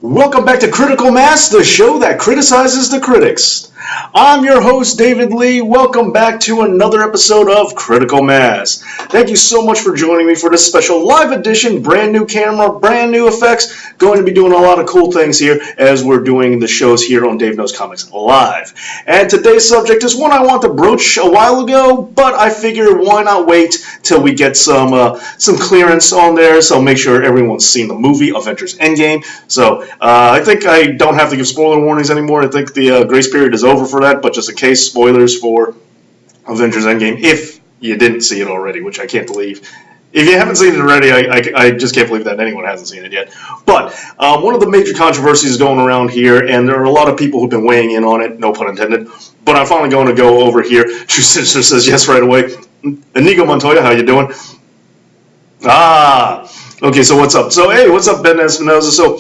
Welcome back to Critical Mass, the show that criticizes the critics. I'm your host, David Lee. Welcome back to another episode of Critical Mass. Thank you so much for joining me for this special live edition, brand new camera, brand new effects. Going to be doing a lot of cool things here as we're doing the shows here on Dave Knows Comics Live. And today's subject is one I want to broach a while ago, but I figure why not wait till we get some clearance on there, so make sure everyone's seen the movie, Avengers Endgame. So I think I don't have to give spoiler warnings anymore. I think the grace period is over for that, but just in case, spoilers for Avengers Endgame, if you didn't see it already, which I can't believe. If you haven't seen it already, I just can't believe that anyone hasn't seen it yet. But one of the major controversies going around here, and there are a lot of people who've been weighing in on it, no pun intended, but I'm finally going to go over here. True Sister says yes right away. Inigo Montoya, how you doing? Okay, so what's up? So, hey, what's up, Ben Espinoza? So,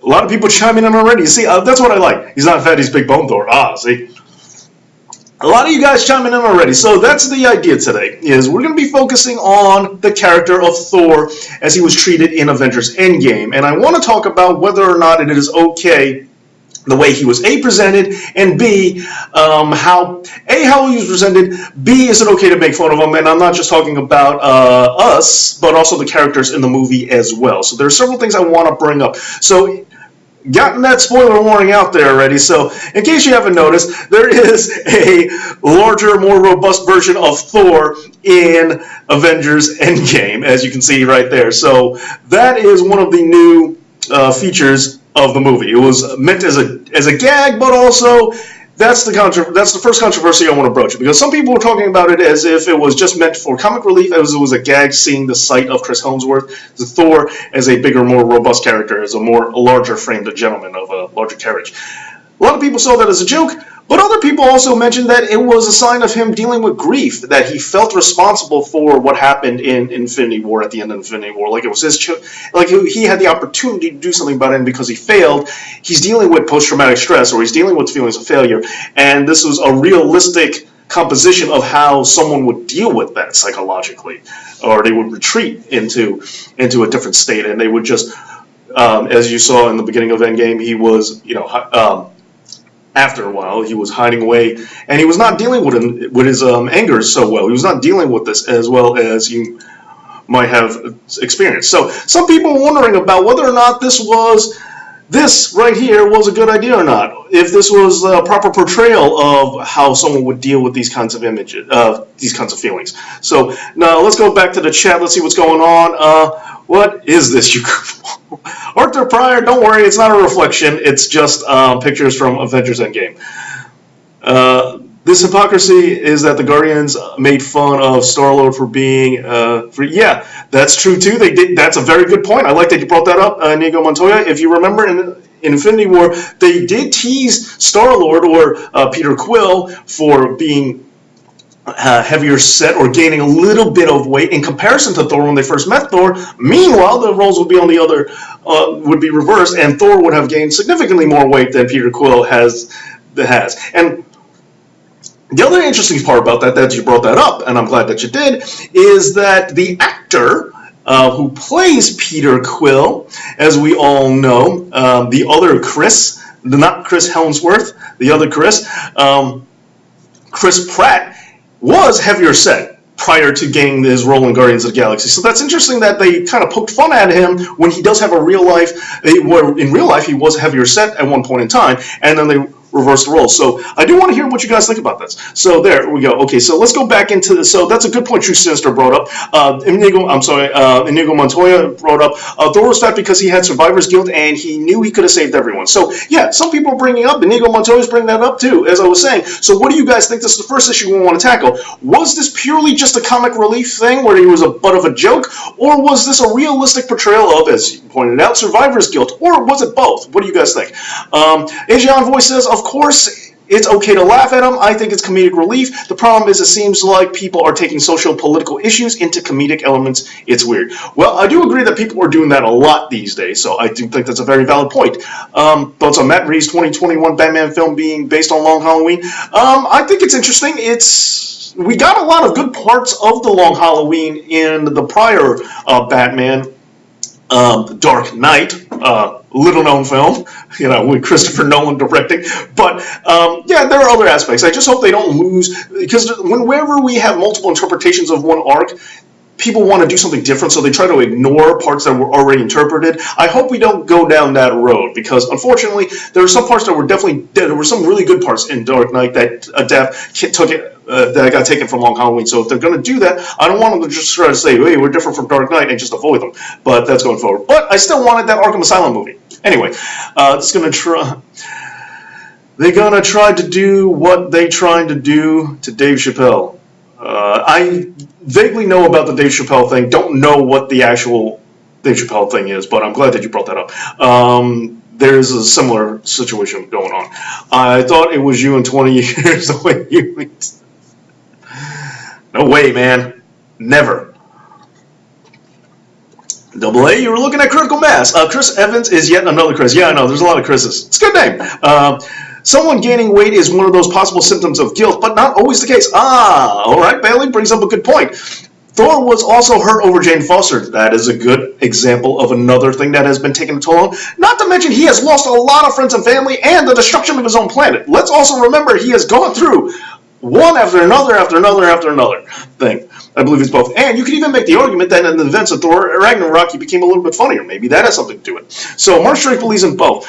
a lot of people chiming in already. You see, that's what I like. He's not fat, he's big bone Thor. See? A lot of you guys chiming in already. So that's the idea today, is we're going to be focusing on the character of Thor as he was treated in Avengers Endgame. And I want to talk about whether or not it is okay the way he was A, presented, and B, how he was presented, B, is it okay to make fun of him? And I'm not just talking about us, but also the characters in the movie as well. So there are several things I want to bring up. So gotten that spoiler warning out there already, so in case you haven't noticed, there is a larger, more robust version of Thor in Avengers Endgame, as you can see right there. So that is one of the new features of the movie. It was meant as a gag, but also that's the first controversy I want to broach, because some people were talking about it as if it was just meant for comic relief, as it was a gag seeing the sight of Chris Hemsworth, the Thor as a bigger, more robust character, as a larger framed gentleman of a larger carriage. A lot of people saw that as a joke, but other people also mentioned that it was a sign of him dealing with grief, that he felt responsible for what happened in Infinity War, at the end of Infinity War. Like it was he had the opportunity to do something about it, and because he failed, he's dealing with post-traumatic stress, or he's dealing with feelings of failure, and this was a realistic composition of how someone would deal with that psychologically, or they would retreat into a different state, and they would just, as you saw in the beginning of Endgame, he was, after a while, he was hiding away, and he was not dealing with his anger so well. He was not dealing with this as well as you might have experienced. So some people are wondering about whether or not this right here was a good idea or not. If this was a proper portrayal of how someone would deal with these kinds of images, these kinds of feelings. So now let's go back to the chat. Let's see what's going on. What is this, you goofball? Arthur Pryor, don't worry, it's not a reflection. It's just pictures from Avengers Endgame. This hypocrisy is that the Guardians made fun of Star-Lord for being yeah, that's true too. They did. That's a very good point. I like that you brought that up, Inigo Montoya. If you remember in Infinity War, they did tease Star-Lord or Peter Quill for being heavier set or gaining a little bit of weight in comparison to Thor when they first met Thor. Meanwhile, the roles would be on the other, would be reversed, and Thor would have gained significantly more weight than Peter Quill has. And the other interesting part about that you brought that up, and I'm glad that you did, is that the actor who plays Peter Quill, as we all know, the other Chris, not Chris Hemsworth, the other Chris, Chris Pratt, was heavier set prior to getting his role in Guardians of the Galaxy. So that's interesting that they kind of poked fun at him when he does have a real life, where in real life he was heavier set at one point in time, and then they reverse the roles. So I do want to hear what you guys think about this. So there we go. Okay, so let's go back into this. So that's a good point True Sinister brought up. Inigo Montoya brought up Thor was fat because he had survivor's guilt and he knew he could have saved everyone. So yeah, some people are bringing up, Inigo Montoya's bringing that up too, as I was saying. So what do you guys think? This is the first issue we want to tackle. Was this purely just a comic relief thing where he was a butt of a joke, or was this a realistic portrayal of, as you pointed out, survivor's guilt, or was it both? What do you guys think? Asian Voice says, of course, it's okay to laugh at them. I think it's comedic relief. The problem is it seems like people are taking social political issues into comedic elements. It's weird. Well, I do agree that people are doing that a lot these days, so I do think that's a very valid point. Thoughts on Matt Reeves' 2021 Batman film being based on Long Halloween? I think it's interesting. We got a lot of good parts of the Long Halloween in the prior Batman. Dark Knight, little known film, with Christopher Nolan directing. But yeah, there are other aspects. I just hope they don't lose, because whenever we have multiple interpretations of one arc, people want to do something different, so they try to ignore parts that were already interpreted. I hope we don't go down that road, because unfortunately, there were some parts that were there were some really good parts in Dark Knight that that got taken from Long Halloween. So if they're going to do that, I don't want them to just try to say, hey, we're different from Dark Knight, and just avoid them. But that's going forward. But I still wanted that Arkham Asylum movie. Anyway, it's going to try. They're going to try to do what they tried to do to Dave Chappelle. I vaguely know about the Dave Chappelle thing. Don't know what the actual Dave Chappelle thing is, but I'm glad that you brought that up. There's a similar situation going on. I thought it was you in 20 years. The way you... No way, man. Never. Double A, you were looking at Critical Mass. Chris Evans is yet another Chris. Yeah, I know. There's a lot of Chris's. It's a good name. Someone gaining weight is one of those possible symptoms of guilt, but not always the case. All right. Bailey brings up a good point. Thor was also hurt over Jane Foster. That is a good example of another thing that has been taken a toll on. Not to mention he has lost a lot of friends and family and the destruction of his own planet. Let's also remember he has gone through one after another thing. I believe it's both. And you can even make the argument that in the events of Thor Ragnarok, he became a little bit funnier. Maybe that has something to do with it. So Mark Straight believes in both.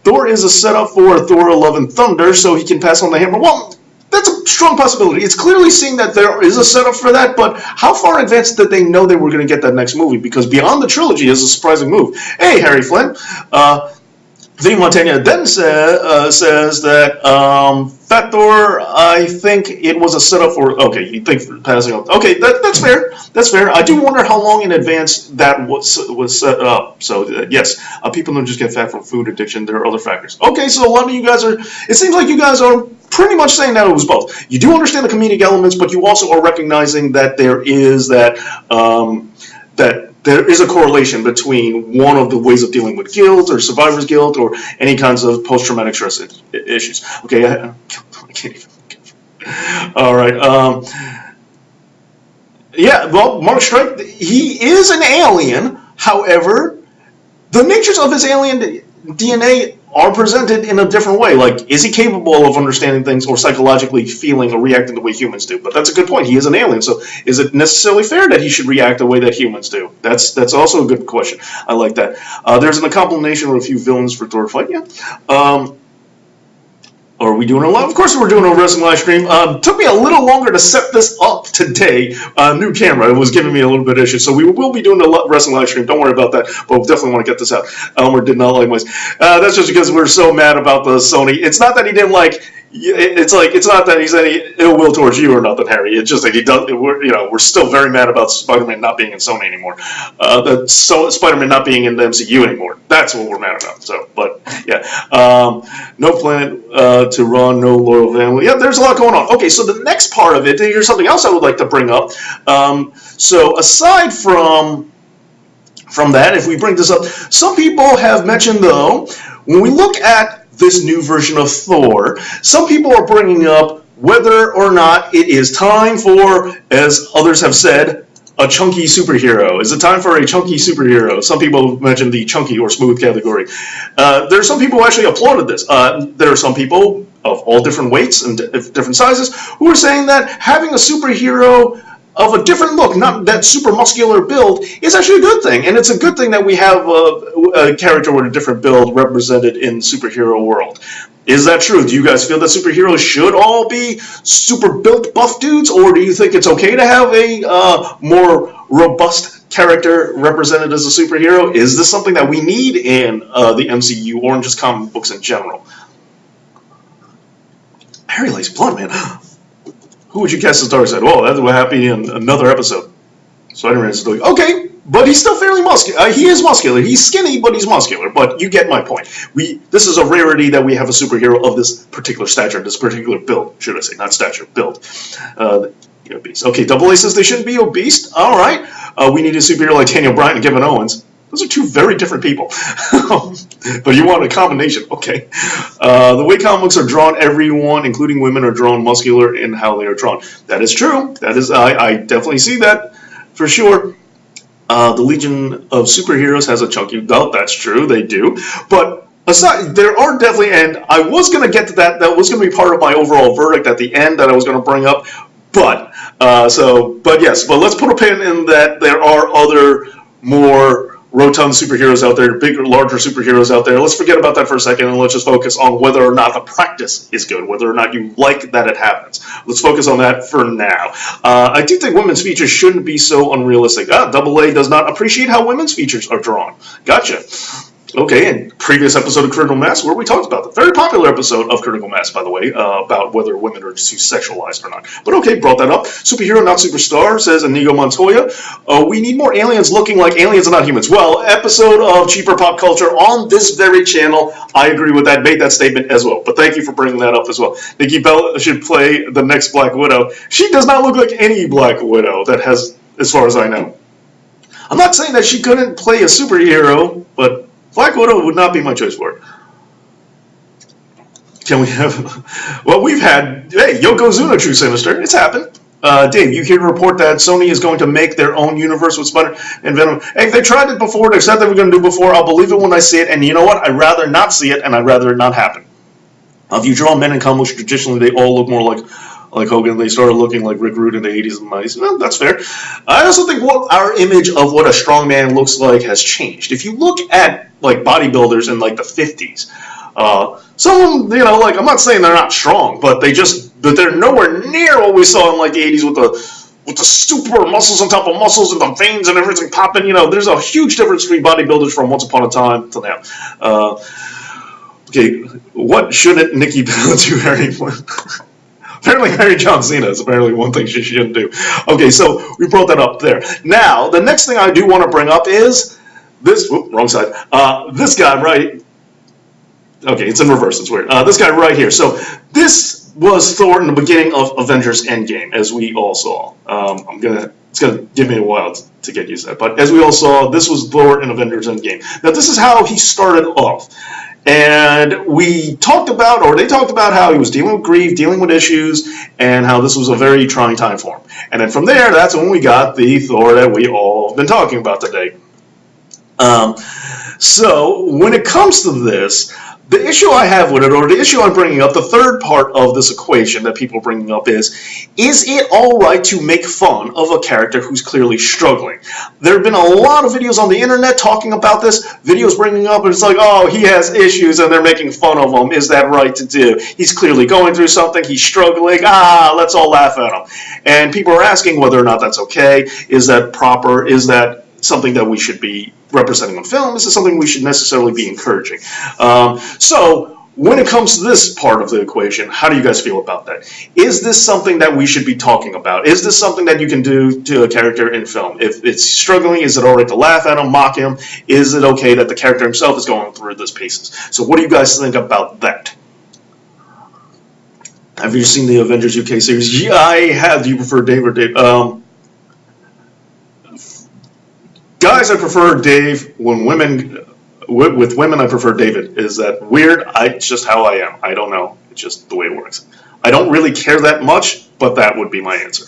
Thor is a setup for Thor Love and Thunder, so he can pass on the hammer. Well, that's a strong possibility. It's clearly seen that there is a setup for that, but how far in advance did they know they were going to get that next movie? Because Beyond the Trilogy is a surprising move. Hey, Harry Flynn. The Montaigne then says that Fat Thor, I think it was a setup for... Okay, you think for passing up. Okay, that's fair. That's fair. I do wonder how long in advance that was set up. So, yes, people don't just get fat from food addiction. There are other factors. Okay, so a lot of you guys are... It seems like you guys are pretty much saying that it was both. You do understand the comedic elements, but you also are recognizing that there is that there is a correlation between one of the ways of dealing with guilt or survivor's guilt or any kinds of post-traumatic stress issues. Okay, I can't even. All right. Yeah, well, Mark Strike, he is an alien. However, the natures of his alien DNA are presented in a different way. Like, is he capable of understanding things or psychologically feeling or reacting the way humans do? But that's a good point. He is an alien, so is it necessarily fair that he should react the way that humans do? That's also a good question. I like that. There's an combination of a few villains for Thor fight. Yeah. Are we doing a live? Of course we're doing a wrestling live stream. Took me a little longer to set this up today. New camera. It was giving me a little bit of issue. So we will be doing a wrestling live stream. Don't worry about that. But we definitely want to get this out. Elmer did not like my... that's just because we're so mad about the Sony. It's not that he didn't like... It's not that he's any ill will towards you or nothing, Harry. It's just that he does. We're still very mad about Spider-Man not being in Sony anymore. Spider-Man not being in the MCU anymore. That's what we're mad about. So, but yeah, no plan to run, no loyal family. Yeah, there's a lot going on. Okay, so the next part of it. Here's something else I would like to bring up. So aside from that, if we bring this up, some people have mentioned though, when we look at this new version of Thor, some people are bringing up whether or not it is time for, as others have said, a chunky superhero. Is it time for a chunky superhero? Some people mentioned the chunky or smooth category. There are some people who actually applauded this. There are some people of all different weights and different sizes who are saying that having a superhero of a different look, not that super muscular build, is actually a good thing. And it's a good thing that we have a character with a different build represented in the superhero world. Is that true? Do you guys feel that superheroes should all be super built buff dudes? Or do you think it's okay to have a more robust character represented as a superhero? Is this something that we need in the MCU or in just comic books in general? Harry likes blood, man. Who would you cast as Darkseid? Oh, that's what happened in another episode. Spider-Man is still okay, but he's still fairly muscular. He is muscular. He's skinny, but he's muscular. But you get my point. This is a rarity that we have a superhero of this particular stature, this particular build, should I say, not stature, build. Obese. Okay, Double A says they shouldn't be obese. All right. We need a superhero like Daniel Bryan and Kevin Owens. Those are two very different people. But you want a combination. Okay. The way comic books are drawn, everyone, including women, are drawn muscular in how they are drawn. That is true. That is, I definitely see that for sure. The Legion of Superheroes has a chunky belt. That's true, they do. But aside, there are definitely, and I was going to get to that. That was going to be part of my overall verdict at the end that I was going to bring up. But but yes, but let's put a pin in that. There are other more rotund superheroes out there, bigger, larger superheroes out there. Let's forget about that for a second and let's just focus on whether or not the practice is good, whether or not you like that it happens. Let's focus on that for now. I do think women's features shouldn't be so unrealistic. Double A does not appreciate how women's features are drawn. Gotcha. Okay, in previous episode of Critical Mass, where we talked about the very popular episode of Critical Mass, by the way, about whether women are too sexualized or not. But okay, brought that up. Superhero, not superstar, says Inigo Montoya. We need more aliens looking like aliens and not humans. Well, episode of Cheaper Pop Culture on this very channel. I agree with that, made that statement as well. But thank you for bringing that up as well. Nikki Bella should play the next Black Widow. She does not look like any Black Widow that has, as far as I know. I'm not saying that she couldn't play a superhero, but Black Widow would not be my choice for it. Can we have... Well, we've had... Hey, Yokozuna True Sinister. It's happened. Dave, you hear the report that Sony is going to make their own universe with Spider and Venom. Hey, if they tried it before, they said they were going to do it before, I'll believe it when I see it. And you know what? I'd rather not see it, and I'd rather it not happen. If you draw men in comics, traditionally they all look more like Hogan. They started looking like Rick Rude in the 80s and 90s. Well, that's fair. I also think what our image of what a strong man looks like has changed. If you look at like bodybuilders in like the 50s, some of them, like I'm not saying they're not strong, but they're nowhere near what we saw in like the 80s with the super muscles on top of muscles and the veins and everything popping. There's a huge difference between bodybuilders from once upon a time to now. Okay, what shouldn't Nikki Bella do, Harry? Apparently, Harry John Cena is apparently one thing she shouldn't do. Okay, so we brought that up there. Now, the next thing I do want to bring up is this. Wrong side. This guy right. Okay, it's in reverse. It's weird. This guy right here. So this was Thor in the beginning of Avengers Endgame, as we all saw. It's gonna give me a while to get used to that, but as we all saw, this was Thor in Avengers Endgame. Now, this is how he started off. And they talked about how he was dealing with grief, dealing with issues, and how this was a very trying time for him. And then from there, that's when we got the Thor that we all have been talking about today. So when it comes to this, the issue I have with it, or the issue I'm bringing up, the third part of this equation that people are bringing up is it all right to make fun of a character who's clearly struggling? There have been a lot of videos on the internet talking about this, videos bringing up, and it's like, oh, he has issues, and they're making fun of him. Is that right to do? He's clearly going through something. He's struggling. Let's all laugh at him. And people are asking whether or not that's okay. Is that proper? Is that something that we should be representing on film? Is this something we should necessarily be encouraging? So when it comes to this part of the equation, how do you guys feel about that? Is this something that we should be talking about? Is this something that you can do to a character in film? If it's struggling, is it all right to laugh at him, mock him? Is it okay that the character himself is going through these paces? So what do you guys think about that? Have you seen the Avengers UK series? Yeah, I have. Do you prefer Dave or Dave? Guys, I prefer Dave. With women, I prefer David. Is that weird? It's just how I am. I don't know. It's just the way it works. I don't really care that much, but that would be my answer.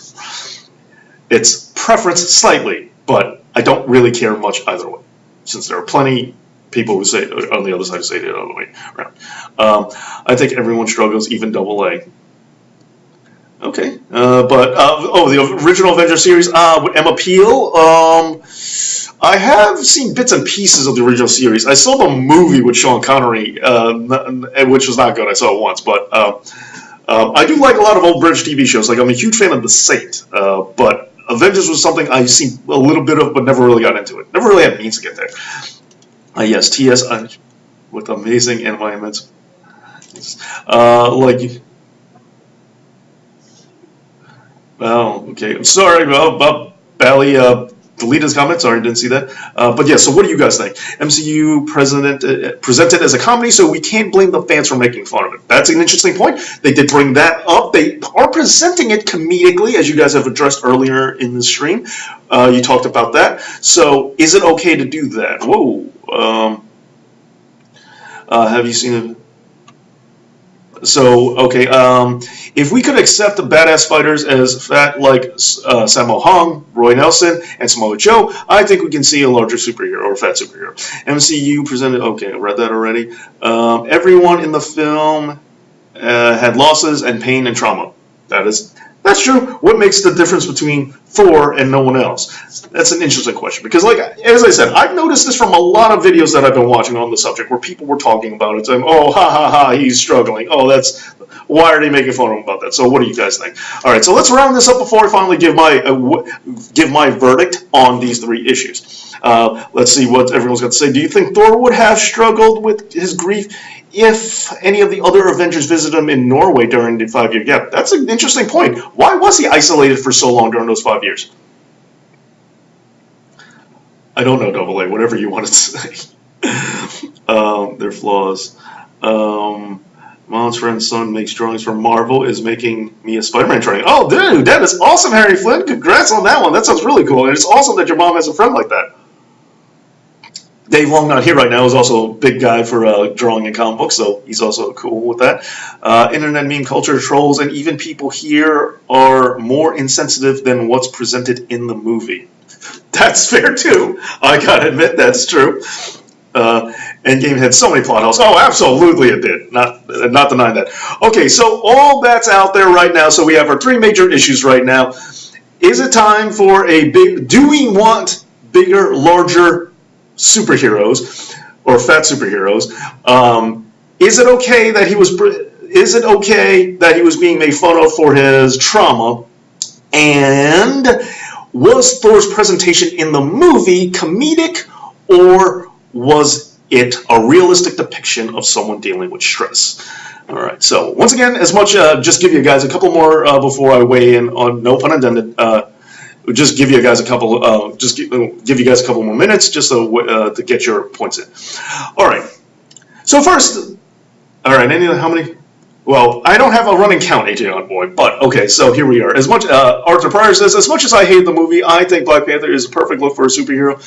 It's preference slightly, but I don't really care much either way, since there are plenty people who say on the other side who say the other way around. I think everyone struggles, even Double A. Okay, the original Avengers series with Emma Peel. I have seen bits and pieces of the original series. I saw the movie with Sean Connery, which was not good. I saw it once, but I do like a lot of old British TV shows. Like I'm a huge fan of The Saint, but Avengers was something I seen a little bit of, but never really got into it. Never really had means to get there. Yes, T.S. with amazing environments. Oh, okay. I'm sorry about Bally. Delete his comment. Sorry, I didn't see that. But yeah, so what do you guys think? MCU presented as a comedy, so we can't blame the fans for making fun of it. That's an interesting point. They did bring that up. They are presenting it comedically, as you guys have addressed earlier in the stream. You talked about that. So is it okay to do that? Whoa. Have you seen it? So, okay, if we could accept the badass fighters as fat like Sammo Hung, Roy Nelson, and Samoa Joe, I think we can see a larger superhero or fat superhero. MCU presented. Okay, I read that already. Everyone in the film had losses and pain and trauma. That's true. What makes the difference between Thor and no one else? That's an interesting question because, like as I said, I've noticed this from a lot of videos that I've been watching on the subject where people were talking about it, saying, "Oh, ha ha ha, he's struggling. Oh, that's why are they making fun of him about that?" So, what do you guys think? All right, so let's round this up before I finally give my verdict on these three issues. Let's see what everyone's got to say. Do you think Thor would have struggled with his grief if any of the other Avengers visited him in Norway during the 5-year gap? That's an interesting point. Why was he isolated for so long during those 5 years? I don't know, Double A. Whatever you want to say. Their flaws. Mom's friend's son makes drawings for Marvel is making me a Spider-Man drawing. Oh, dude, that is awesome, Harry Flynn. Congrats on that one. That sounds really cool. And it's awesome that your mom has a friend like that. Dave Long, not here right now, is also a big guy for drawing in comic books, so he's also cool with that. Internet meme culture, trolls, and even people here are more insensitive than what's presented in the movie. That's fair, too. I gotta admit, that's true. Endgame had so many plot holes. Oh, absolutely it did. Not denying that. Okay, so all that's out there right now. So we have our three major issues right now. Is it time for do we want bigger, larger superheroes or fat superheroes? Is it okay that he was being made fun of for his trauma? And was Thor's presentation in the movie comedic, or was it a realistic depiction of someone dealing with stress? All right. So once again, just give you guys a couple more before I weigh in on, no pun intended. Just give you guys a couple. Give you guys a couple more minutes just to get your points in. All right. So first, all right. How many? Well, I don't have a running count, AJ on boy, but okay. So here we are. As much Arthur Pryor says, as much as I hate the movie, I think Black Panther is a perfect look for a superhero.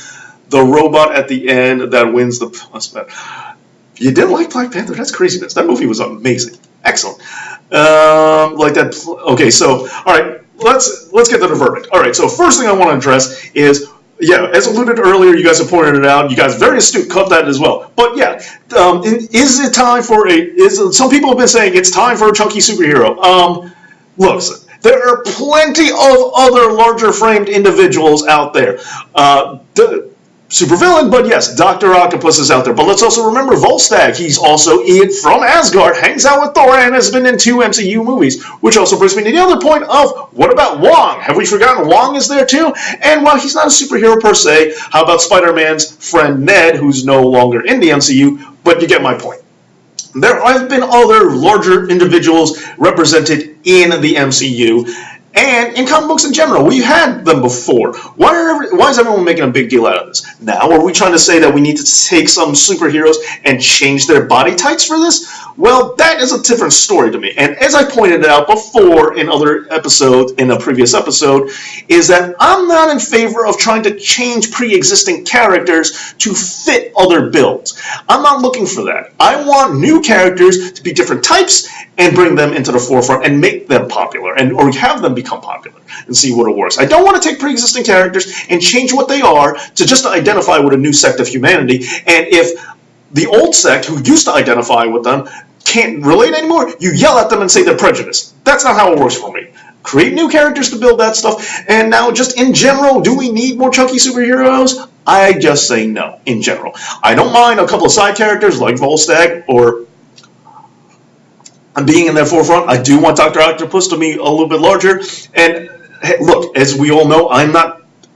The robot at the end that wins the. You didn't like Black Panther? That's craziness. That movie was amazing, excellent. Like that. Okay. So all right. Let's get to the verdict. All right, so first thing I want to address is, yeah, as alluded earlier, you guys have pointed it out. You guys very astute, caught that as well. But yeah, is it time for some people have been saying it's time for a chunky superhero. Look, there are plenty of other larger framed individuals out there. Supervillain, but yes, Dr. Octopus is out there. But let's also remember Volstagg. He's also from Asgard, hangs out with Thor, and has been in 2 MCU movies. Which also brings me to the other point of, what about Wong? Have we forgotten Wong is there too? And while he's not a superhero per se, how about Spider-Man's friend Ned, who's no longer in the MCU? But you get my point. There have been other larger individuals represented in the MCU. And in comic books in general, we've had them before. Why is everyone making a big deal out of this? Now, are we trying to say that we need to take some superheroes and change their body types for this? Well, that is a different story to me. And as I pointed out before in a previous episode, is that I'm not in favor of trying to change pre-existing characters to fit other builds. I'm not looking for that. I want new characters to be different types and bring them into the forefront and make them popular, or have them become popular and see what it works. I don't want to take pre-existing characters and change what they are to just identify with a new sect of humanity. And if the old sect who used to identify with them can't relate anymore, you yell at them and say they're prejudiced. That's not how it works for me. Create new characters to build that stuff. And now, just in general, do we need more chunky superheroes? I just say no, in general. I don't mind a couple of side characters like Volstagg or being in their forefront. I do want Dr. Octopus to be a little bit larger. And hey, look, as we all know,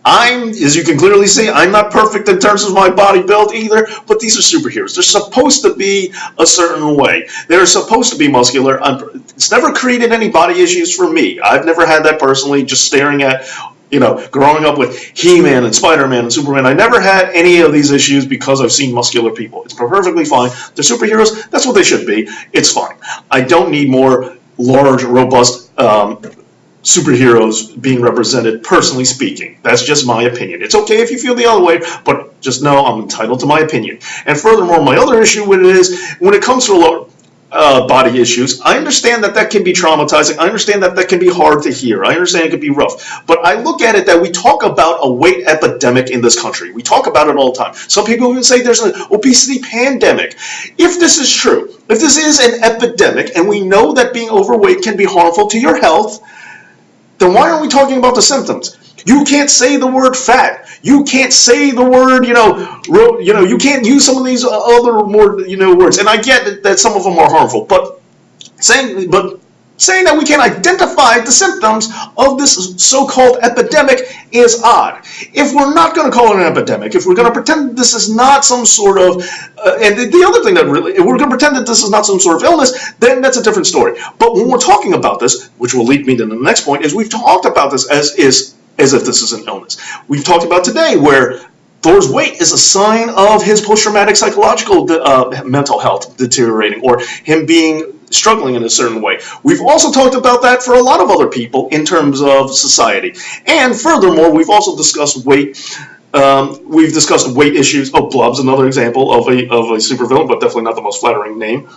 as you can clearly see, I'm not perfect in terms of my body build either, but these are superheroes. They're supposed to be a certain way. They're supposed to be muscular. It's never created any body issues for me. I've never had that personally, just staring at, growing up with He-Man and Spider-Man and Superman. I never had any of these issues because I've seen muscular people. It's perfectly fine. They're superheroes. That's what they should be. It's fine. I don't need more large, robust superheroes being represented, personally speaking. That's just my opinion. It's okay if you feel the other way, but just know I'm entitled to my opinion. And furthermore, my other issue with it is, when it comes to body issues. I understand that that can be traumatizing. I understand that that can be hard to hear. I understand it can be rough. But I look at it that we talk about a weight epidemic in this country. We talk about it all the time. Some people even say there's an obesity pandemic. If this is true, if this is an epidemic, and we know that being overweight can be harmful to your health, then why aren't we talking about the symptoms? You can't say the word fat. You can't say the word, you can't use some of these other more, words. And I get that some of them are harmful, but saying that we can identify the symptoms of this so-called epidemic is odd. If we're not going to call it an epidemic, if we're going to pretend this is not some sort of, and the other thing that really, if we're going to pretend that this is not some sort of illness, then that's a different story. But when we're talking about this, which will lead me to the next point, is we've talked about this as if this is an illness. We've talked about today where Thor's weight is a sign of his post-traumatic psychological mental health deteriorating, or him struggling in a certain way. We've also talked about that for a lot of other people in terms of society. And furthermore, we've also discussed weight. We've discussed weight issues. Oh, Blub's another example of a supervillain, but definitely not the most flattering name.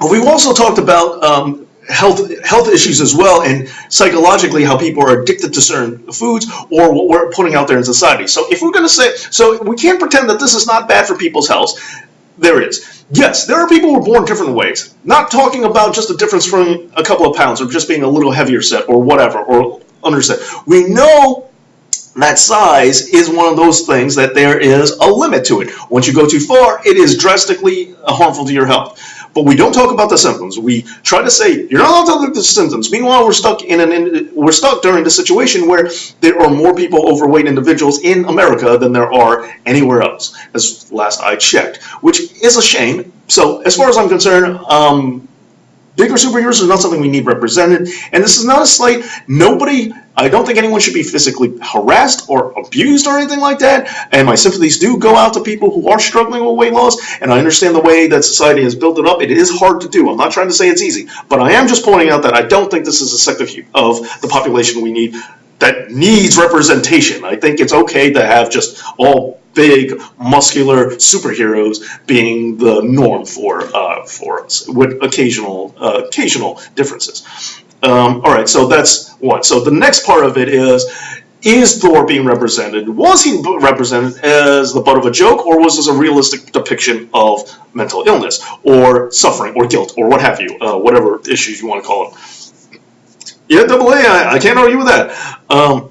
We've also talked about health issues as well, and psychologically how people are addicted to certain foods or what we're putting out there in society. So if we're going to say, so we can't pretend that this is not bad for people's health. There is. Yes, there are people who are born different ways. Not talking about just a difference from a couple of pounds or just being a little heavier set or whatever, or underset. We know that size is one of those things that there is a limit to it. Once you go too far, it is drastically harmful to your health. But we don't talk about the symptoms. We try to say you're not allowed to look at the symptoms. Meanwhile, we're stuck during the situation where there are more people overweight individuals in America than there are anywhere else, as last I checked, which is a shame. So as far as I'm concerned, bigger superheroes are not something we need represented, and this is not a slight. I don't think anyone should be physically harassed or abused or anything like that, and my sympathies do go out to people who are struggling with weight loss, and I understand the way that society has built it up. It is hard to do. I'm not trying to say it's easy, but I am just pointing out that I don't think this is a sector of the population we need that needs representation. I think it's okay to have just all big, muscular superheroes being the norm for us, with occasional differences. All right, so that's one. So the next part of it is Thor being represented? Was he represented as the butt of a joke, or was this a realistic depiction of mental illness, or suffering, or guilt, or what have you, whatever issues you want to call it? Yeah, AA, I can't argue with that.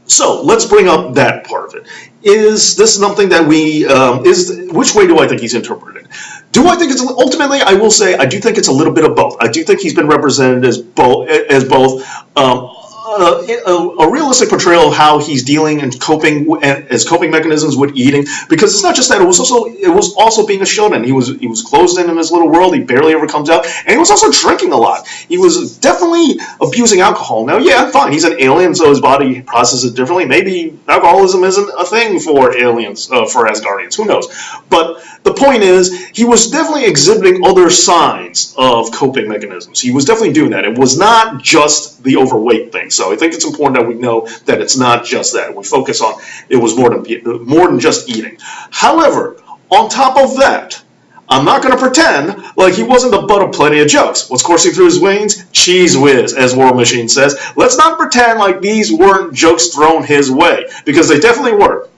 So let's bring up that part of it. Is this something that which way do I think he's interpreted? Do I think it's ultimately? I will say I do think it's a little bit of both. I do think he's been represented as both a realistic portrayal of how he's dealing and coping as coping mechanisms with eating, because it's not just that, it was also being a shonen. He was closed in his little world. He barely ever comes out, and he was also drinking a lot. He was definitely abusing alcohol. Now, yeah, fine, he's an alien, so his body processes it differently. Maybe alcoholism isn't a thing for aliens, for Asgardians, who knows? But the point is, he was definitely exhibiting other signs of coping mechanisms. He was definitely doing that. It was not just the overweight thing. So I think it's important that we know that it's not just that. We focus on it was more than just eating. However, on top of that, I'm not going to pretend like he wasn't the butt of plenty of jokes. What's coursing through his veins? Cheese whiz, as War Machine says. Let's not pretend like these weren't jokes thrown his way, because they definitely were.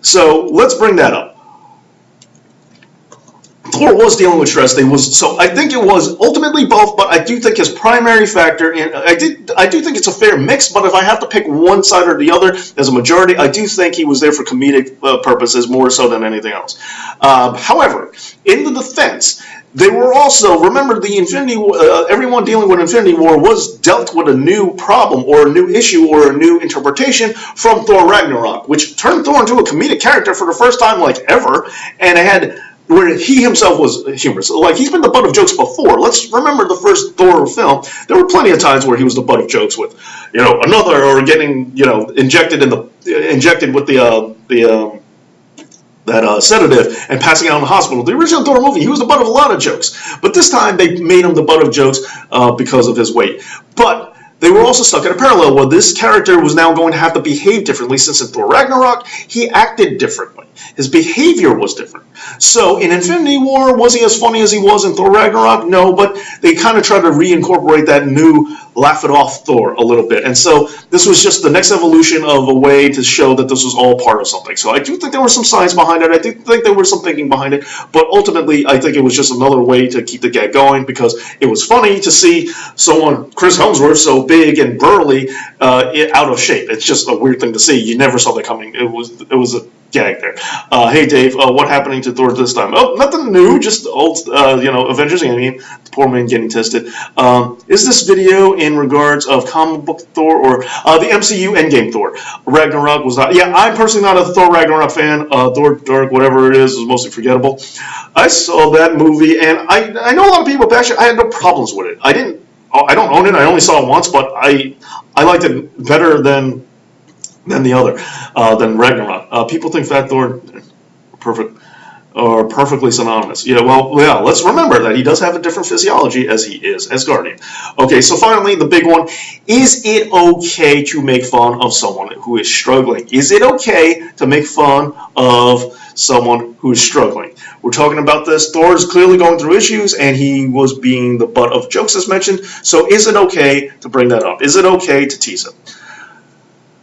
So let's bring that up. Thor was dealing with stress. So I think it was ultimately both, but I do think his primary factor I do think it's a fair mix, but if I have to pick one side or the other as a majority, I do think he was there for comedic purposes more so than anything else. However, in the defense, they were also, remember, the Infinity War, everyone dealing with Infinity War was dealt with a new problem or a new issue or a new interpretation from Thor Ragnarok, which turned Thor into a comedic character for the first time ever, and it had where he himself was humorous. Like, he's been the butt of jokes before. Let's remember the first Thor film. There were plenty of times where he was the butt of jokes with, another, or getting, injected with that sedative and passing out in the hospital. The original Thor movie, he was the butt of a lot of jokes. But this time, they made him the butt of jokes because of his weight. But they were also stuck in a parallel where this character was now going to have to behave differently, since in Thor Ragnarok, he acted differently. His behavior was different. So in Infinity War, was he as funny as he was in Thor Ragnarok? No, but they kind of tried to reincorporate that new laugh it off Thor a little bit. And so this was just the next evolution of a way to show that this was all part of something. So I do think there was some science behind it. I do think there was some thinking behind it. But ultimately, I think it was just another way to keep the gag going, because it was funny to see someone, Chris Hemsworth, so big and burly, out of shape. It's just a weird thing to see. You never saw that coming. It was a gag there. Hey Dave, what happening to Thor this time? Oh, nothing new, just old, Avengers Endgame. The poor man getting tested. Is this video in regards of comic book Thor or the MCU Endgame Thor? Ragnarok was not. Yeah, I'm personally not a Thor Ragnarok fan. Thor Dark, whatever it is mostly forgettable. I saw that movie, and I know a lot of people bash it. I had no problems with it. I don't own it. I only saw it once, but I liked it better than the other, than Ragnarok. People think Fat Thor are perfectly synonymous. Yeah, well, yeah, let's remember that he does have a different physiology as he is Asgardian. Okay, so finally, the big one. Is it okay to make fun of someone who is struggling? Is it okay to make fun of someone who is struggling? We're talking about this. Thor is clearly going through issues, and he was being the butt of jokes as mentioned. So is it okay to bring that up? Is it okay to tease him?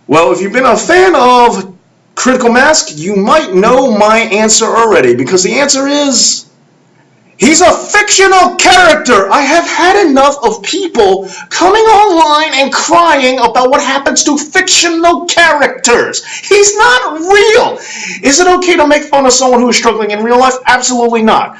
Well, if you've been a fan of Critical Mask, you might know my answer already, because the answer is he's a fictional character. I have had enough of people coming online and crying about what happens to fictional characters. He's not real. Is it okay to make fun of someone who is struggling in real life? Absolutely not.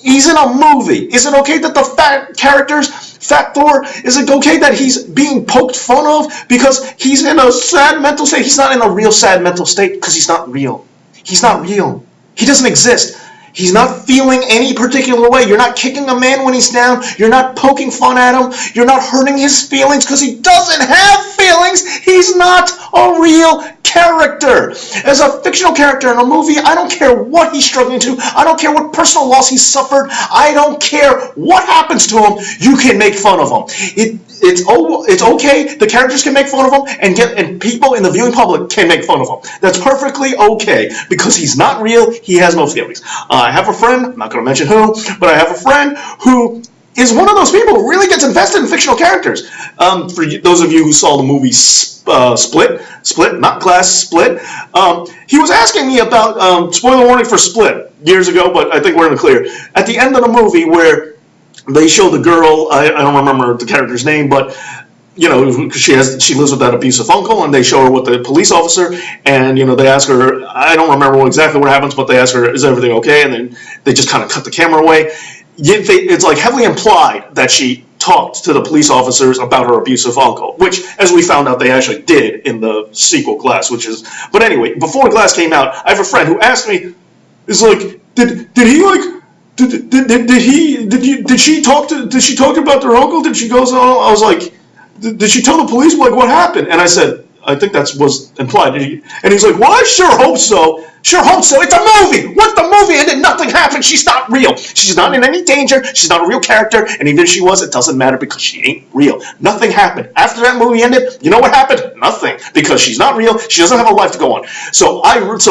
He's in a movie. Is it okay that the Fat Thor, is it okay that he's being poked fun of because he's in a sad mental state? He's not in a real sad mental state because he's not real. He's not real. He doesn't exist. He's not feeling any particular way. You're not kicking a man when he's down. You're not poking fun at him. You're not hurting his feelings because he doesn't have feelings. He's not a real character. As a fictional character in a movie, I don't care what he's struggling to. I don't care what personal loss he's suffered. I don't care what happens to him. You can make fun of him. It's okay. The characters can make fun of him, and people in the viewing public can make fun of him. That's perfectly okay, because he's not real. He has no feelings. I have a friend, I'm not going to mention who, but I have a friend who is one of those people who really gets invested in fictional characters. For those of you who saw the movie Split, not Glass, Split, he was asking me about, spoiler warning for Split, years ago, but I think we're in the clear. At the end of the movie where they show the girl, I don't remember the character's name, but she lives with that abusive uncle, and they show her with the police officer, and they ask her, I don't remember exactly what happens, but they ask her, is everything okay? And then they just kind of cut the camera away. It's like heavily implied that she talked to the police officers about her abusive uncle, which, as we found out, they actually did in the sequel Glass, but anyway, before Glass came out, I have a friend who asked me, did she talk about their uncle? Did she go, I was like, did she tell the police, what happened? And I said, I think that was implied. And he's like, well, I sure hope so. Sure hope so. It's a movie. What the movie ended, nothing happened. She's not real. She's not in any danger. She's not a real character. And even if she was, it doesn't matter because she ain't real. Nothing happened. After that movie ended, you know what happened? Nothing. Because she's not real. She doesn't have a life to go on. So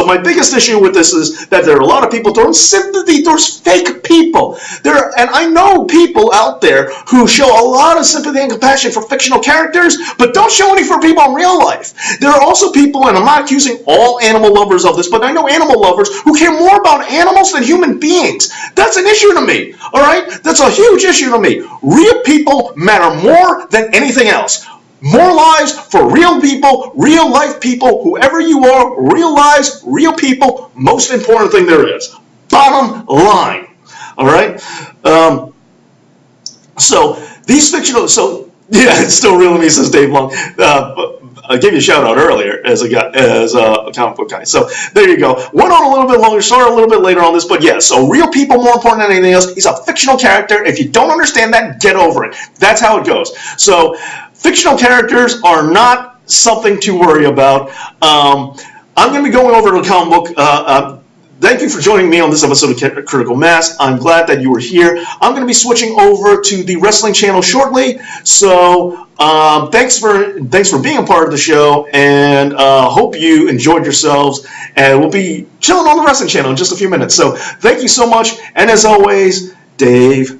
my biggest issue with this is that there are a lot of people throwing sympathy. There's fake people. And I know people out there who show a lot of sympathy and compassion for fictional characters, but don't show any for people in real life. There are also people, and I'm not accusing all animal lovers of this, but I know animal lovers who care more about animals than human beings. That's an issue to me, all right? That's a huge issue to me. Real people matter more than anything else. More lives for real people, real life people, whoever you are, real lives, real people, most important thing there is. Bottom line, all right? It's still real to me, says Dave Long. I gave you a shout out earlier as a comic book guy. So there you go. Went on a little bit longer, started a little bit later on this, but yeah, so real people more important than anything else. He's a fictional character. If you don't understand that, get over it. That's how it goes. So fictional characters are not something to worry about. I'm going to be going over to the comic book. thank you for joining me on this episode of Critical Mass. I'm glad that you were here. I'm going to be switching over to the wrestling channel shortly. So thanks for being a part of the show, and hope you enjoyed yourselves. And we'll be chilling on the wrestling channel in just a few minutes. So thank you so much. And as always, Dave